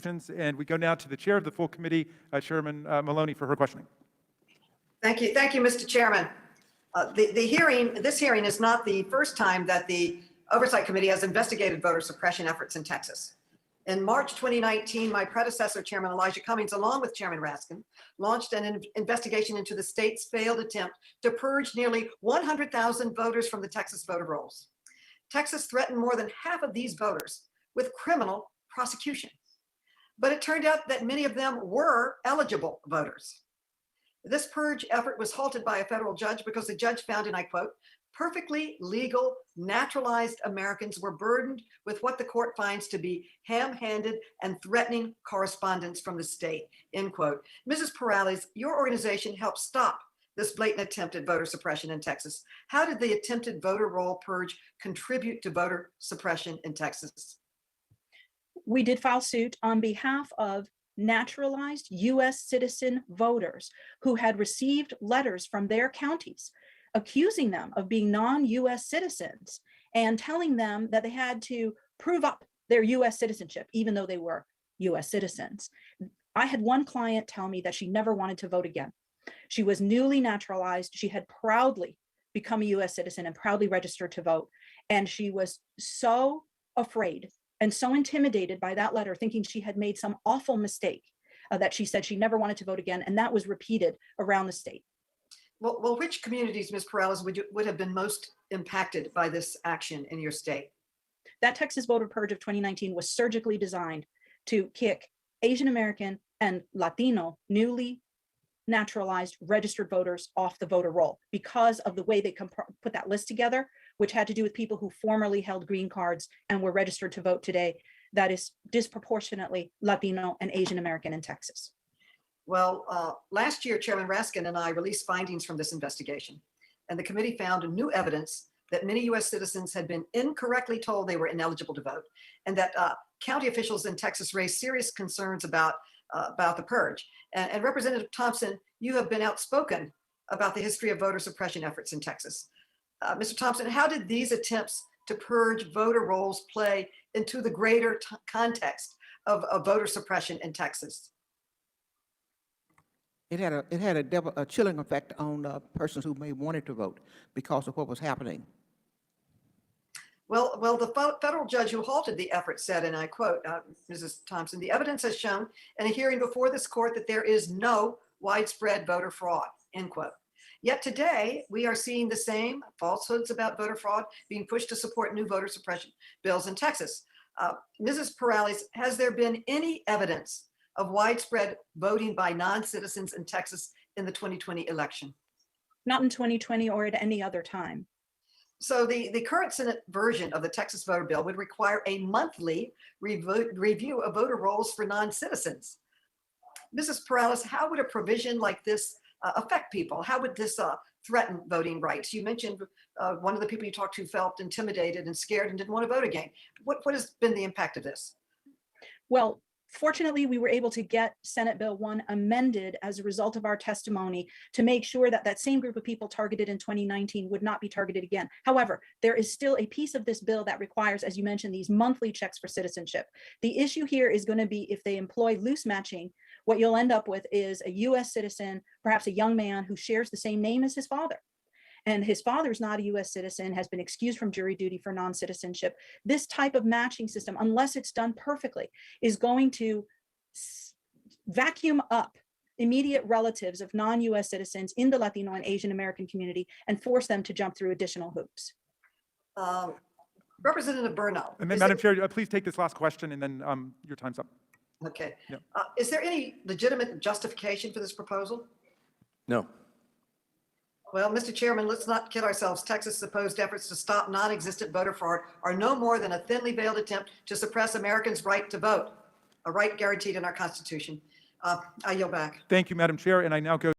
And we go now to the chair of the full committee, Chairman Maloney, for her questioning. Thank you, Mr. Chairman. This hearing is not the first time that the Oversight Committee has investigated voter suppression efforts in Texas. In March 2019, my predecessor, Chairman Elijah Cummings, along with Chairman Raskin, launched an investigation into the state's failed attempt to purge nearly 100,000 voters from the Texas voter rolls. Texas threatened more than half of these voters with criminal prosecution. But it turned out that many of them were eligible voters. This purge effort was halted by a federal judge because the judge found, and I quote, perfectly legal, naturalized Americans were burdened with what the court finds to be ham-handed and threatening correspondence from the state, end quote. Mrs. Perales, your organization helped stop this blatant attempt at voter suppression in Texas. How did the attempted voter roll purge contribute to voter suppression in Texas? We did file suit on behalf of naturalized U.S. citizen voters who had received letters from their counties accusing them of being non-U.S. citizens and telling them that they had to prove up their U.S. citizenship, even though they were U.S. citizens. I had one client tell me that she never wanted to vote again. She was newly naturalized. She had proudly become a U.S. citizen and proudly registered to vote. And she was so afraid and so intimidated by that letter, thinking she had made some awful mistake, that she said she never wanted to vote again. And that was repeated around the state. Well, which communities, Ms. Perales, would have been most impacted by this action in your state? That Texas voter purge of 2019 was surgically designed to kick Asian American and Latino newly naturalized registered voters off the voter roll because of the way they put that list together, which had to do with people who formerly held green cards and were registered to vote today. That is disproportionately Latino and Asian American in Texas. Well, last year, Chairman Raskin and I released findings from this investigation, and the committee found new evidence that many U.S. citizens had been incorrectly told they were ineligible to vote, and that county officials in Texas raised serious concerns about the purge. And Representative Thompson, you have been outspoken about the history of voter suppression efforts in Texas. Mr. Thompson, how did these attempts to purge voter rolls play into the greater context of voter suppression in Texas? It had a chilling effect on persons who may wanted to vote because of what was happening. Well, the federal judge who halted the effort said, and I quote, Mrs. Thompson, the evidence has shown in a hearing before this court that there is no widespread voter fraud, end quote. Yet today, we are seeing the same falsehoods about voter fraud being pushed to support new voter suppression bills in Texas. Mrs. Perales, has there been any evidence of widespread voting by non-citizens in Texas in the 2020 election? Not in 2020 or at any other time. So the current Senate version of the Texas voter bill would require a monthly review of voter rolls for non-citizens. Mrs. Perales, how would a provision like this affect people? How would this threaten voting rights? You mentioned one of the people you talked to felt intimidated and scared and didn't want to vote again. What has been the impact of this? Well, fortunately, we were able to get Senate Bill 1 amended as a result of our testimony to make sure that that same group of people targeted in 2019 would not be targeted again. However, there is still a piece of this bill that requires, as you mentioned, these monthly checks for citizenship. The issue here is going to be if they employ loose matching, what you'll end up with is a U.S. citizen, perhaps a young man who shares the same name as his father. And his father's not a U.S. citizen, has been excused from jury duty for non-citizenship. This type of matching system, unless it's done perfectly, is going to vacuum up immediate relatives of non-U.S. citizens in the Latino and Asian American community and force them to jump through additional hoops. Representative Bernal. And then, Madam Chair, please take this last question, and then your time's up. Okay. Yep. Is there any legitimate justification for this proposal? No. Well, Mr. Chairman, let's not kid ourselves. Texas' supposed efforts to stop non-existent voter fraud are no more than a thinly veiled attempt to suppress Americans' right to vote, a right guaranteed in our Constitution. I yield back. Thank you, Madam Chair, and I now go